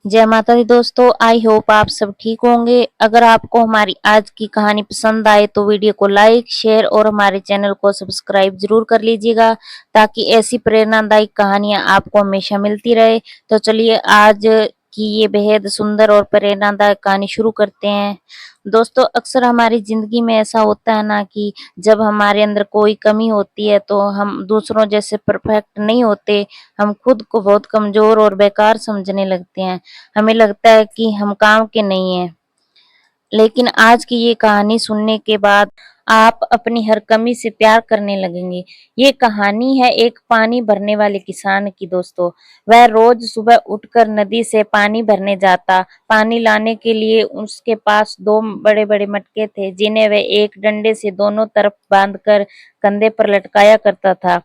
जय माता दी दोस्तों, आई होप आप सब ठीक होंगे। अगर आपको हमारी आज की कहानी पसंद आए तो वीडियो को लाइक, शेयर और हमारे चैनल को सब्सक्राइब जरूर कर लीजिएगा ताकि ऐसी प्रेरणादायक कहानियां आपको हमेशा मिलती रहे। तो चलिए आज की ये बेहद सुंदर और प्रेरणादायक कहानी शुरू करते हैं। दोस्तों, अक्सर हमारी जिंदगी में ऐसा होता है ना कि जब हमारे अंदर कोई कमी होती है तो हम दूसरों जैसे परफेक्ट नहीं होते। हम खुद को बहुत कमजोर और बेकार समझने लगते हैं। हमें लगता है कि हम काम के नहीं हैं। लेकिन आज की ये कहानी सुनने के बाद आप अपनी हर कमी से प्यार करने लगेंगे। ये कहानी है एक पानी भरने वाले किसान की दोस्तों। वह रोज सुबह उठकर नदी से पानी भरने जाता। पानी लाने के लिए उसके पास दो बड़े-बड़े मटके थे जिन्हें वह एक डंडे से दोनों तरफ बांधकर कंधे पर लटकाया करता था।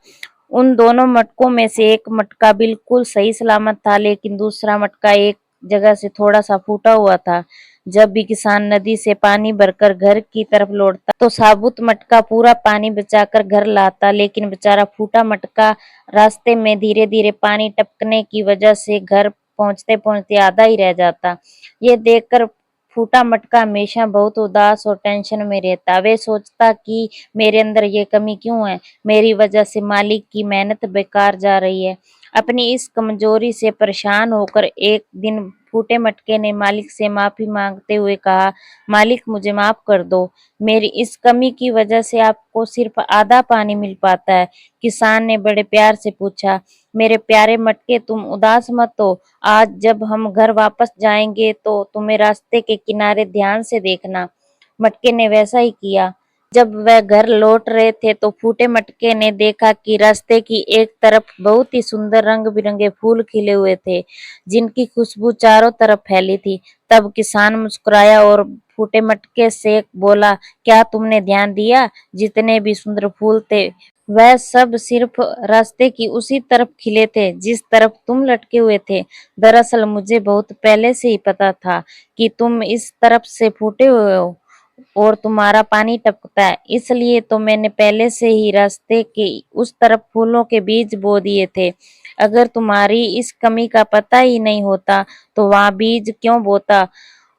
उन दोनों मटकों में से एक मटका बिल्कुल सही सलामत था, लेकिन दूसरा मटका एक जगह से थोड़ा सा फूटा हुआ था। जब भी किसान नदी से पानी भरकर घर की तरफ लौटता तो साबुत मटका पूरा पानी बचाकर घर लाता, लेकिन बेचारा फूटा मटका रास्ते में धीरे धीरे पानी टपकने की वजह से घर पहुंचते पहुंचते आधा ही रह जाता। ये देखकर फूटा मटका हमेशा बहुत उदास और टेंशन में रहता। वे सोचता कि मेरे अंदर ये कमी क्यों है, मेरी वजह से मालिक की मेहनत बेकार जा रही है। अपनी इस कमजोरी से परेशान होकर एक दिन फूटे मटके ने मालिक से माफी मांगते हुए कहा, मालिक मुझे माफ कर दो। मेरी इस कमी की वजह से आपको सिर्फ आधा पानी मिल पाता है। किसान ने बड़े प्यार से पूछा, मेरे प्यारे मटके तुम उदास मत हो। आज जब हम घर वापस जाएंगे तो तुम्हें रास्ते के किनारे ध्यान से देखना। मटके ने वैसा ही किया। जब वह घर लौट रहे थे तो फूटे मटके ने देखा कि रास्ते की एक तरफ बहुत ही सुंदर रंग बिरंगे फूल खिले हुए थे जिनकी खुशबू चारों तरफ फैली थी। तब किसान मुस्कुराया और फूटे मटके से बोला, क्या तुमने ध्यान दिया? जितने भी सुंदर फूल थे वह सब सिर्फ रास्ते की उसी तरफ खिले थे जिस तरफ तुम लटके हुए थे। दरअसल मुझे बहुत पहले से ही पता था कि तुम इस तरफ से फूटे हुए हो और तुम्हारा पानी टपकता है, इसलिए तो मैंने पहले से ही रास्ते के उस तरफ फूलों के बीज बो दिए थे। अगर तुम्हारी इस कमी का पता ही नहीं होता तो वहां बीज क्यों बोता,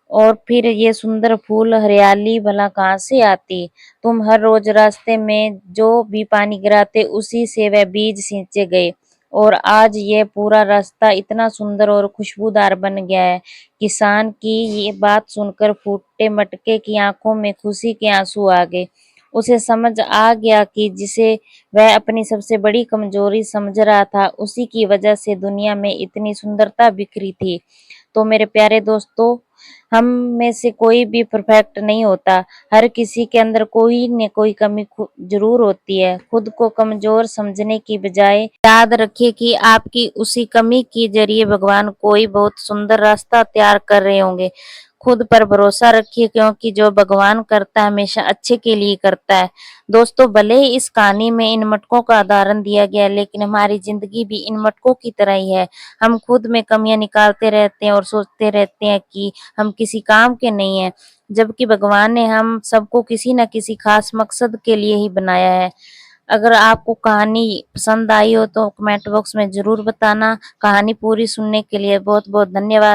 और फिर ये सुंदर फूल हरियाली भला कहाँ से आती। तुम हर रोज रास्ते में जो भी पानी गिराते उसी से वह बीज सींचे गए और आज ये पूरा रास्ता इतना सुंदर और खुशबूदार बन गया है। किसान की ये बात सुनकर फूटे मटके की आंखों में खुशी के आंसू आ गए। उसे समझ आ गया कि जिसे वह अपनी सबसे बड़ी कमजोरी समझ रहा था उसी की वजह से दुनिया में इतनी सुंदरता बिखरी थी। तो मेरे प्यारे दोस्तों, हम में से कोई भी परफेक्ट नहीं होता। हर किसी के अंदर कोई न कोई कमी जरूर होती है। खुद को कमजोर समझने की बजाय याद रखिए कि आपकी उसी कमी के जरिए भगवान कोई बहुत सुंदर रास्ता तैयार कर रहे होंगे। खुद पर भरोसा रखिए क्योंकि जो भगवान करता है हमेशा अच्छे के लिए करता है। दोस्तों, भले ही इस कहानी में इन मटकों का उदाहरण दिया गया है, लेकिन हमारी जिंदगी भी इन मटकों की तरह ही है। हम खुद में कमियां निकालते रहते हैं और सोचते रहते हैं कि हम किसी काम के नहीं हैं, जबकि भगवान ने हम सबको किसी न किसी खास मकसद के लिए ही बनाया है। अगर आपको कहानी पसंद आई हो तो कमेंट बॉक्स में जरूर बताना। कहानी पूरी सुनने के लिए बहुत बहुत धन्यवाद।